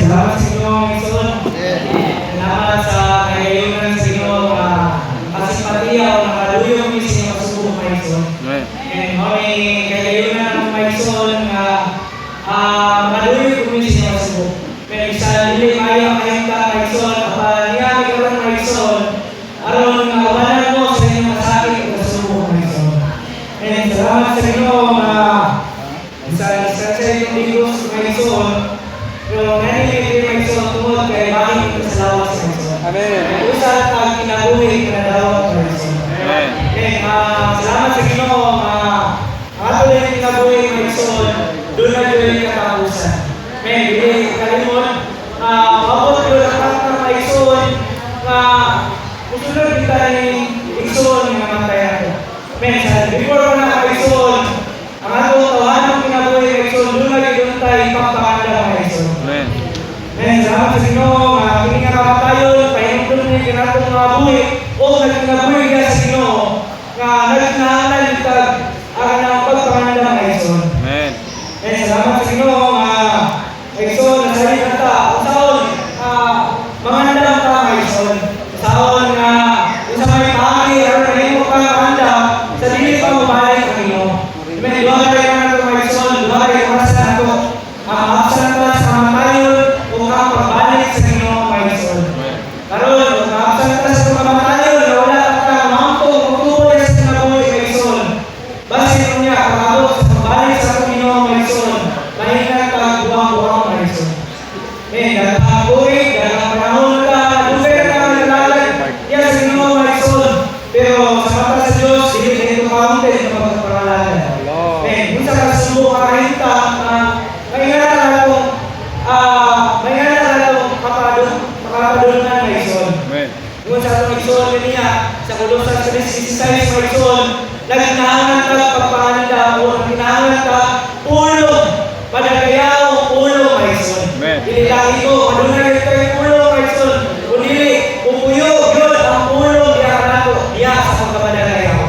salamat sa inyo, Mason. Salamat sa kayayunan sa inyo, kasipatiya o nakaluyong yung sa inyong subok, Mason. And may kayayunan ng Mason na maluyong yung sa inyong subok. Pero sa dili kaya kayong ka, Mason, niya ka lang, Mason, aron kawalan mo sa inyong masakit o subok, Mason. And salamat sa inyo, sa inyong digos, Mason. Pero nangyayari Mason tungod kay bakit ito sa lawas sa Mason. Amen. Usap ang kinabuhi na dawat sa Mason. Amen. Okay, salamat sa Ginoo. Ang ato din kinabuhi Mason, doon na doon yung katapusan. Okay, hindi kalimon. Mabot doon ang kata Mason na musunod kita yung Mason yung namatay nato. Okay, before ko na Mason, ang ato tawanan kinabuhi Mason, doon na doon tayo ipapakanda Mason. Amen. Amen. Salamat sa Ginoo. Kini nga kamatayon, pahinungdon niya kinatong mga buhi o nagkinabuhi niya sa Ginoo nga nagkinahanan itag ang pagpanganda Mason. Amen. Amen. Salamat sa Ginoo. Mason, nasalit na ta. Usaon, manganda ka Mason. Usaon nga, isa may pahagi, aron na himo ka manganda, sa dili pa mabalik ang Ginoo. Amen. Duha kayo na ito Mason, duha kayo masa na ito. Maapsan ka sa kamatayon o kapabalik sa Ginoo Mason. Karon, maapsan ka sa kamatayon na wala ka mampong magtuloy sa kinabuhi Mason. Basin niya, pagabot sa pabalik sa Ginoo Mason. Mahingan ka buwang-buwang Mason. Dagang buhi, dagang panahon ka, lugar ka nalalag, yan sa Ginoo Mason. Pero sa mata sa Diyos, hindi na ito kauntin na pagpapangalalan. Kung sa kasubo ka kahinta, may nga na itong makapadunan Mason. Kung sa itong Mason niya, sa Kolosan 3:16 Mason, nagkinahangan ka pagpahanda o nagkinahangan ka ulong, padagayaw ulong Mason. Dili lang ito, padunay ito yung ulong Mason. Kung dili, pupuyo, yun ang ulong diya ka nato, diya sa pagkapadagayaw.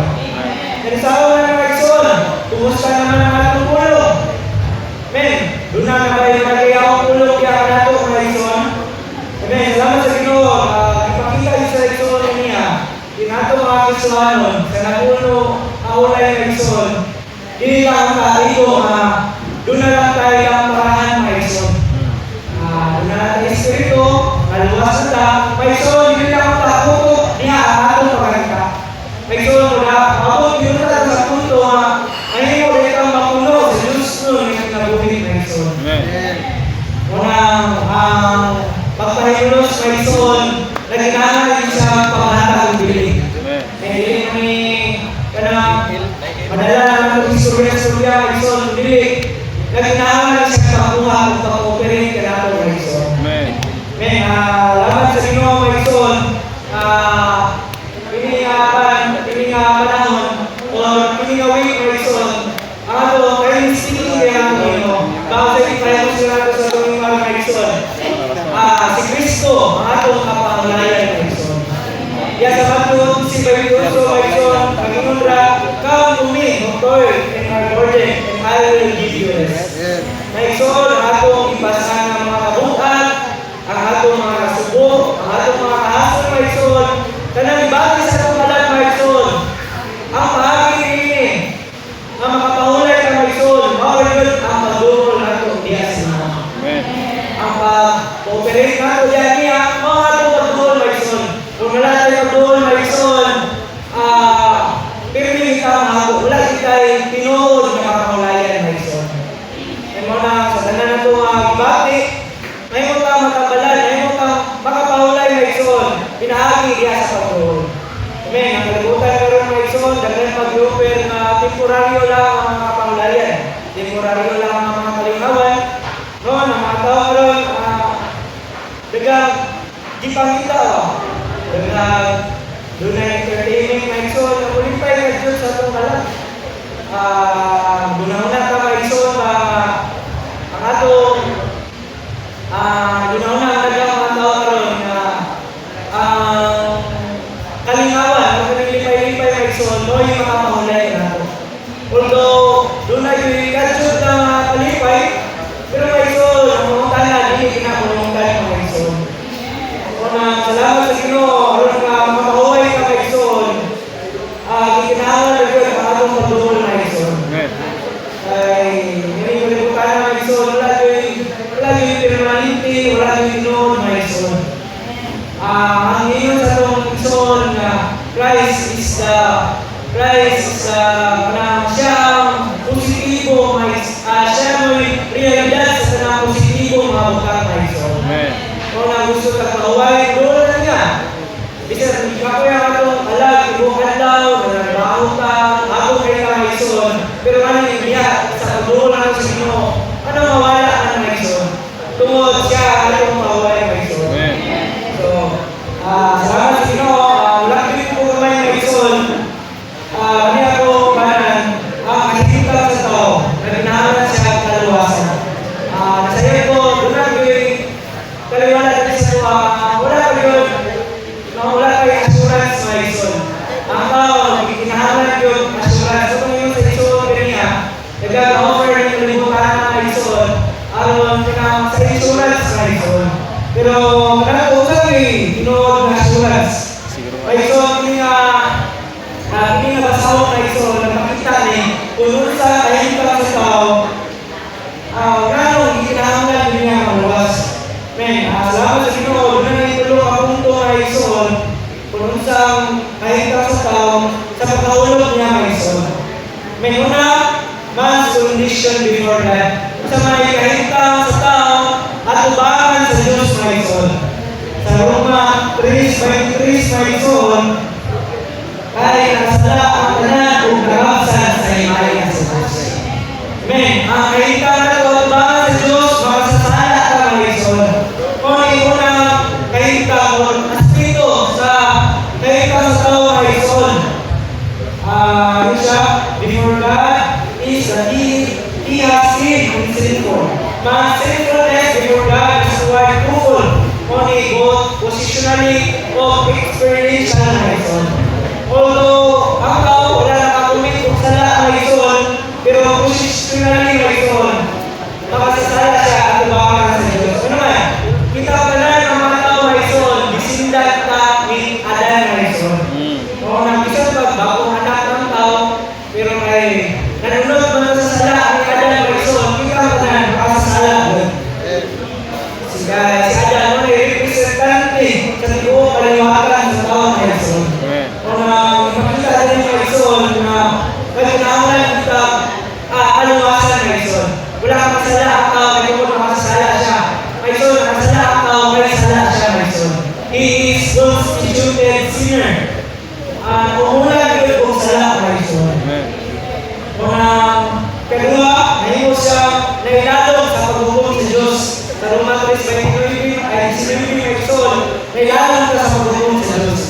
Kaya sa awa na Mason, kumusta naman ang atong ulong? Amen. Doon na ba yung padagayaw ulong diya ka nato Mason? Amen. Salamat sa Ginoo. Ipakita yung sa Mason niya. Tinato mga Kristohanon, sa naguno, kaulay Mason. Dili lang tayo, doon na lang tayo ang parahan Mason. Doon na natin Espiritu, naluwas na ta. Mason, dili lang tayo, niya ang atong pagkakita. Mason, abot yun na sa punto, ngayon mo rin kang mapuno sa Diyos nun yung kinabuhin Mason. Unang pagpahimulos Mason, nagkinahanap siya panghatag ng bilig. Hindi kami madala naman itong istorya Mason, hindi. Nagkinahanap siya kakuha kung pag-operate ka nato Mason. Amen. Laban sa Ginoo Mason, ini panahon o ini week Mason, ang ato kayo instituto kaya ang Ginoo. Bakit tayo sila sa itong mga Mason? Si Kristo, ang atong kapanglayan Mason. Yan sa matulog si Babiloso Mason, Panginoon come to me, toil and are burden, and I will give you rest. Mason, ang atong ipasan ng mga kabuhat, ang atong mga kasubok, ang atong mga kahasol Mason, kanang ibagi sa itong alam Mason, ang pahagi ini, ang makapahulay ka Mason, mawalod ang pagdurol nato diya sa mga. Ang pag-operate nato diya niya, mga atong pagdurol Mason. Kung wala tayo pagdurol Mason, pirmi ka mga wala tayo tinuod na makapahulayan Mason. Kaya mo na sa tanan na ito ibati, may mo ka makabalan, may mo ka makapahulay Mason, pinahagi diya sa pagdurol. Amen. Ang kalibutan karon Mason, daghan pag-offer na temporaryo lang ang mga panglayan. Temporaryo lang ang mga kalingawan. No, ang mga tao karon dagang di pangita dagang doon na entertainment Mason, na kulipay na Diyos sa itong kalang. Gunahuna ka Mason, ang atong gunahuna ang dagang mga tao karon na kalingawan, kung lipay-lipay Mason, no yung mga mahulay na ito. Although, doon na yung kadsyon na kalipay, pero Mason, ang mga tala, hindi kinapulong siya atong mawalay mga igsoon. So, salamat sa Ginoo. Wala din po kamay mga igsoon. Hindi ako banan ang kahintang sa tao na ginahalan siya ang kalawasan. Nasaya ko, doon na yung kaliwanag din sa tuwa. Wala kayo assurance mga igsoon. Ang tao, ginahalan yung assurance. So, kung yung sa igsoon ganyan, nag-offer ng kalibutan ng mga igsoon, aron sa insurance mga igsoon. Pero manako kami Ginoo ng assurance. Mga igsoon, hindi nga basahon mga igsoon na makita ni kung sa kahintang sa tao, ganong ikinahanglan din niya maluwas. Men, salamat sa Ginoo, doon na itulong ang punto mga igsoon kung sa kahintang sa tao sa pagkahulog niya mga igsoon. Men, una, man's condition before God. Sa mga kahintang sa tao at ubangan sa Diyos mga igsoon. Sa Roma 3:23 mga igsoon, kay nakasala ang tanan ug karapsan sa imahe sa Diyos. Amen. Ang kahintang na ito at ubangan sa Diyos, makasasala ka mga igsoon. Kung una kahintang o aspito sa kahintang sa tao mga igsoon, yun siya, before God is that He has sinned and sinful. Man's sinfulness before God is quite twofold, only both positionally or experiential mga igsoon. Although ang tao wala nakakumit kung sala mga igsoon, pero positionally mga igsoon, makasasala siya at ubangan sa Diyos. Ano man, kita pa na ng mga tao mga igsoon, bisindag ka ni Adan mga igsoon. O nang isang bagbagong anak ng tao, pero ay nanunod man sa sala ni Adan mga igsoon, kita pa na makasasala doon. Si Adan mo na representante sa tibuong kaliwatan sa tao mga igsoon. O na makita din mga igsoon na pagkinahalan kita kaluwasan mga igsoon. Wala kang masala ang tao, kaya kung makasasala siya. Mga igsoon, makasala ang tao, kaya sala siya mga igsoon. He is constituted sinner. Umulan yun kung sala mga igsoon. Kadua, nahimo siya nailalong sa paghukom sa Diyos. Sa Roma 3:29 ay sinabi mga igsoon, nailalong ka sa paghukom sa Diyos.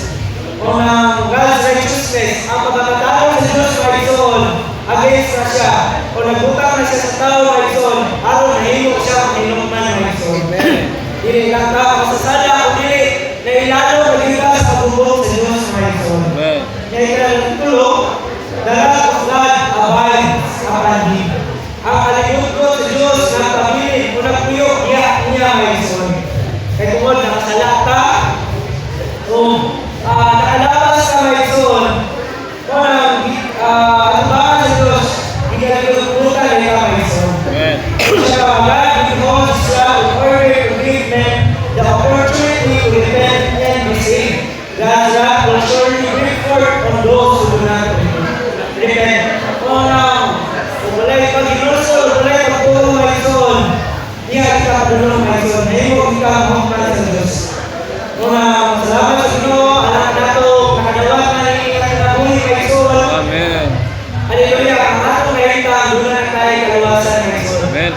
God's righteousness, ang pagkakatao sa Diyos mga igsoon, against na siya, o nagbutang na siya sa tao mga igsoon, aron nahimo siya ang hinungman mga igsoon. Dili lang ka masasala o dili, nailalong ka sa paghukom sa Diyos mga igsoon. Kaya kailangan tulong, dalag of God abides upon him. Ang kalingkod sa Diyos na kabilin o nagpuyo niya mga igsoon. Kaya tungkol nakasala ka, nakalabas ka mga igsoon, anubahan sa Diyos, ikalagputan niya mga igsoon. Siya, God beholds siya in order to give men the opportunity to repent and be saved. God's wrath will surely bring forth on those who do not repent. Kung wala'y pag-inusol, wala'y pagpuro mga igsoon, niya kita padulong mga igsoon, nahimo kita mahukman sa Diyos. Salamat sa Ginoo, alam nato, nakadawat na ni kinabuhi mga igsoon. Amen. Hallelujah, ang atong kahintang, doon na tayo kaluwasan mga igsoon. Amen.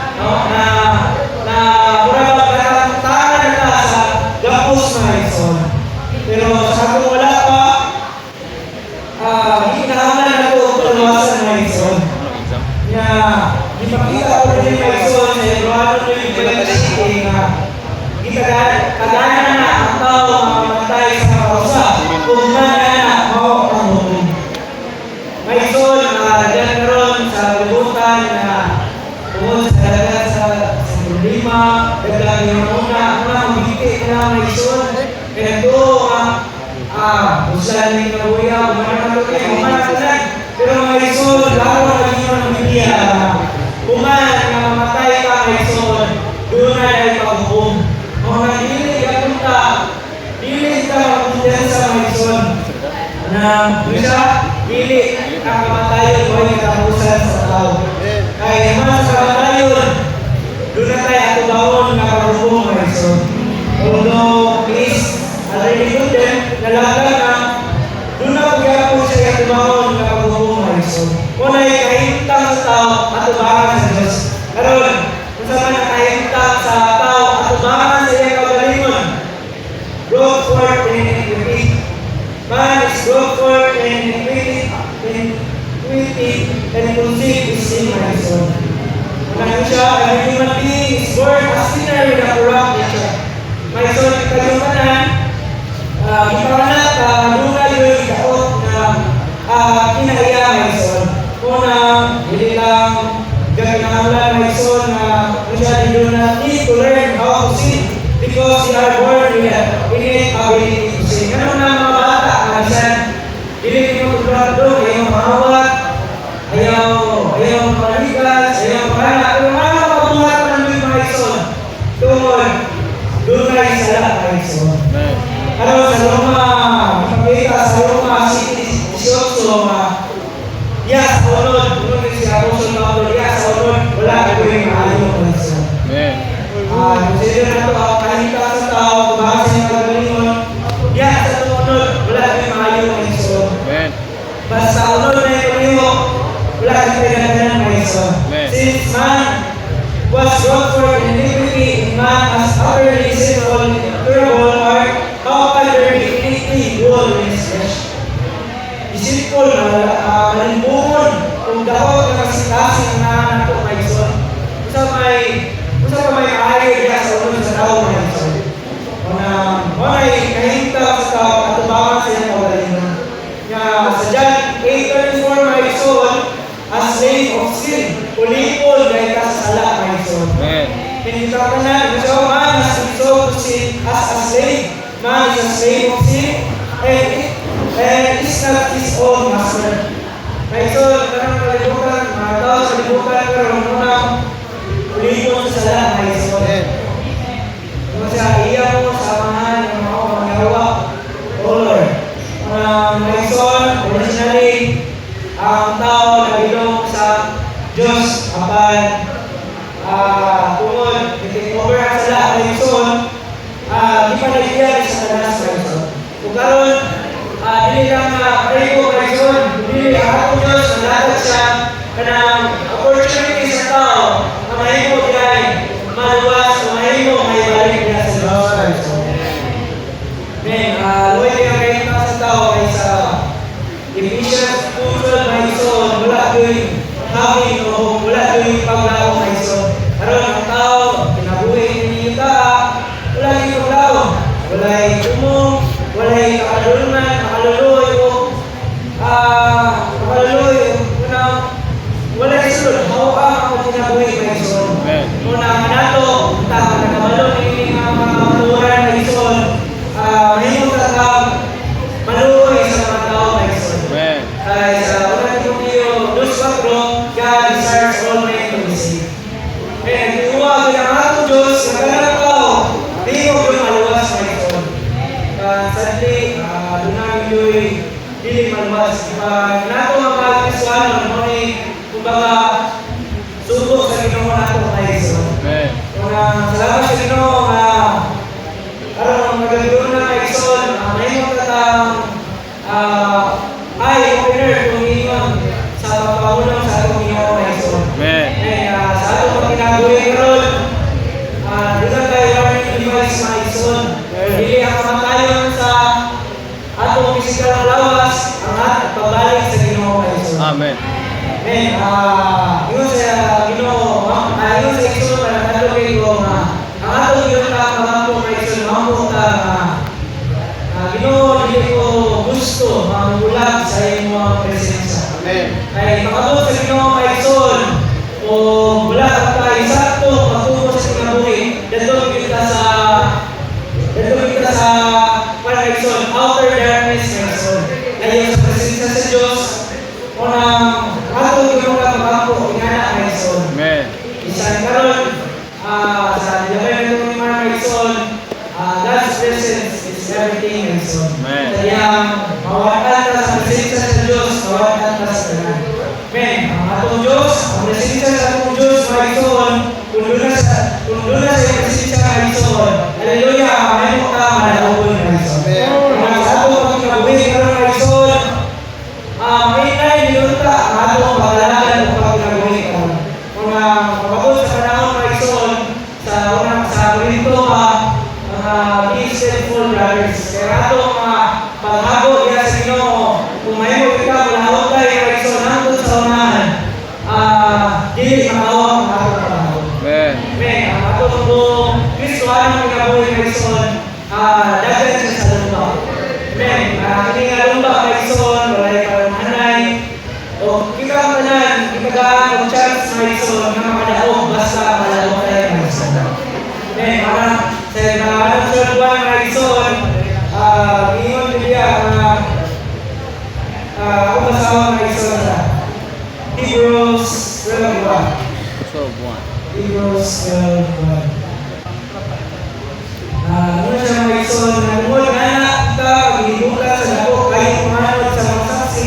Na mura ba nakatangan na sa gapos mga igsoon. Pero sa kung wala pa, hinahanglan na ito ang kaluwasan mga igsoon. Ipakita ko rin mga igsoon sa Hebreano 12:20 na kagana na ang tao mamamatay sa kausa kung na mao ang hukom. Mga igsoon, dyan karoon sa libutan na tungkol sa dalagan sa problema, dagdag yung una, ang mga magigit na mga igsoon. Kaya ito, usahan ng kabuya, umanan ito kayo, umanan ito. Pero mga igsoon, lalo na naging mga media, umanan na mamatay ka mga igsoon, doon na dahil paghukom. Kung nagdili ka punta, dili ka mapunta sa mga igsoon. Bisa, dili ka kamatayon o yung katapusan sa tao. Kaya naman sa kamatayon, doon na tayo at ubawon na paghukom mga igsoon. Although, please, already good din, nalaga na, doon na pagyapo siya at ubawon na paghukom mga igsoon. Kung na kahintang sa tao at ubangan sa Diyos. Karoon, kung saan na kahintang sa tao at ubangan born a sinner with a corrupt nature. Maison, kayumanan, ipanganak, muna yung daot na kinaiya, maison. Unang, hindi lang gaganahan, maison, na masyadong do not need to learn how to sin because they are born with innate ability to sin. Ano na mga bata, kanisan, hindi mo tulad ayaw mahawat, ayaw maligas, ayaw mahanak, pero mabuhat ng mga ison. Tungkol, doon na isala mga ison. Ano sa Roma, ipagkita sa Roma, City 18, sa unod si Apostol Pablo, sa unod, wala ko yung maayon mga ison. Consider na ito, kahita sa tao, bahasa yung kagalingon, sa unod, wala ko yung maayon mga ison. Basta unod na yung wala kang pinaganan mga ison. Since man was brought forth in iniquity, in man as utterly sinful and incurable heart, how can there be iniquity dwell in his flesh? Isinful na malimbungon kung dapat na kasing na ito mga ison. Kung sa may ayaw niya sa unod sa tao mga ison. May kahinta sa tao at tubangan sa iyang kagalingon. Sa John 8:34 mga ison, as slave of sin, ulipon dahil ka sa sala, mga ison. Pinita ka na, so man is so to sin as a slave, man is a slave of sin, and is not his own master. Mga ison, parang kalibutan, mga tao sa libutan, pero unang ulipon sa sala, mga ison. Kung sa iya mo, samahan, ng mga mangawa, O Lord. Mga ison, originally, ang tao na bilong sa Diyos apan tungod take over ang sala ng ison, di pa nagiyari sa tanas ng ison. Kung karon dili lang pareho ng ison, dili ang atong Diyos nalatag siya kanang opportunity sa tao na mahimo diay maluwas o mahimo may balik niya sa Diyos. Luway kaya kayo sa tao ay sa Ephesians 2:12 mga ison, wala do'y hangin o wala do'y paglaong mga ison. Karon ang tao, kinabuhi ninyo ka, wala do'y paglaong. Wala'y tumong, wala'y kakalulungan, makaluluoy o wala'y sulod. Hawaan ako kinabuhi mga ison. Muna ang nato, tama na kamalon ng mga maluran mga ison, mahimong tatawag, maluoy sa mga tao mga ison. Kaya sa unang Timoteo 2:4, God desires all men to be saved. Kaya tuwa ang atong Diyos na ganang tao, di mo yung maluwas na ito. Sadly, doon namin yung dili maluwas. Nato ang pagkasuanon, kumbaga, subok sa Ginoo nato mga ito. Salamat sa Ginoo nga karon magagawin na mga ito, may mga opener kung ingon sa pagpaulang sa atong Ginoo mga ito. Sa atong pagkinagawin karon, doon tayo learning device mga ito. Dili ang kamatayon sa atong physical na lawas, ang atong pagbalik sa Ginoo mga ito. Amen. Yun sa Ginoo, yun sa ito na natulogin ko nga ang atong Ginoo na magampo mga ito, magampo ta Ginoo, hindi ko gusto mamulat sa iyong mga presensya. Kaya makabot sa Ginoo mga ison, o wala ka tayo sakto, pagtubo sa kinabuhi, datong kita sa mga ison, outer darkness mga ison. Ayaw sa presensya sa Diyos, o nang atong Ginoo ka magampo, ingana mga ison. Isang karon, sa diyaman ng mga ison, God's presence is everything and so. Kaya mawatan ka sa presensya sa Diyos, mawatan ka sa kanan. Ang atong Diyos, ang presensya sa atong Diyos, mga ison, kung doon na sa presensya mga ison, hallelujah, may mo ka manalawin mga ison. Kung sa atong pagkinabuhi ka mga ison, may tayo nilun ka, ang atong pagkalagan o pagkinabuhi ka. Kung mababot sa panahon mga ison, sa Korinto ka, be faithful brothers. Kaya atong paghago diya sa Ginoo, kung mahimo kita mulahon tayo mga ison hangtod sa unahan, dili makawa ang atong paghago. Ang atong kung Kristo ang kinabuhi kay Son, dagan siya sa lumba. Amen. Kini nga lumba kay Son, walay karanhanay. O kita ang tanan, kitagaan o chance kay Son na makadaog basta malawak tayo kay Son. Amen. Sa third one kay Son, ingon niya ako masawa kay Son sa Hebrews 12:1. Hebrews 12:1. Ano siya mga Ison, nangod na kita, maghibuka sa dako, kayo kumanod sa mga saksi,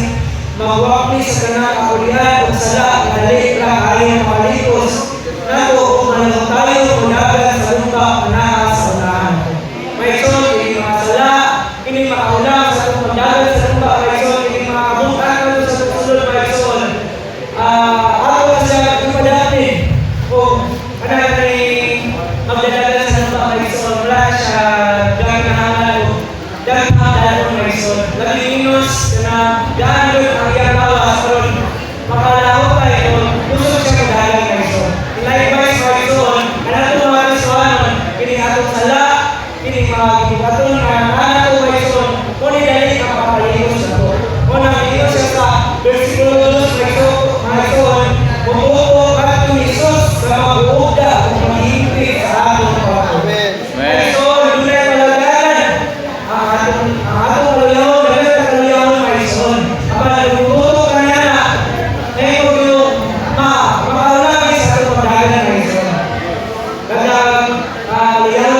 magwapli sa kanang kakulian, o sala, dali, kayo makalikos, nato, kung manong tayo, kunagan sa lumba, panaha sa unahan. Mga Ison, hindi makasala, hindi makaulang sa itong pagdagan sa lumba, mga Ison, hindi makabukan sa susunod, mga Ison. Ako siya ipadatin, kung magdadagan sa lumba, mga Ison, wala siya gaganahan o gaganahan mga Ison. Laglinos na gano'n ang iyang tawas, pero makalaho tayo, gusto siya magdagan mga Ison. Likewise mga Ison, anak ko mga Isoanon, kinihatong sala, kinihatong anak ko mga Ison, kung nidali ka papaligos na po. Kung nakiligos siya sa versikulo 2 mga Ison, bumuko at tumisos sa mag-uugda kung maghihintay sa atong pagkakas. Amen. So, dunay malagaran ang atong malagaw, dagat ang kalagaw mga Ison. Kapag nagbubuto ka niya na, ngayon yung makaulagi sa atong pagdagan mga Ison. Kaya, kalagaw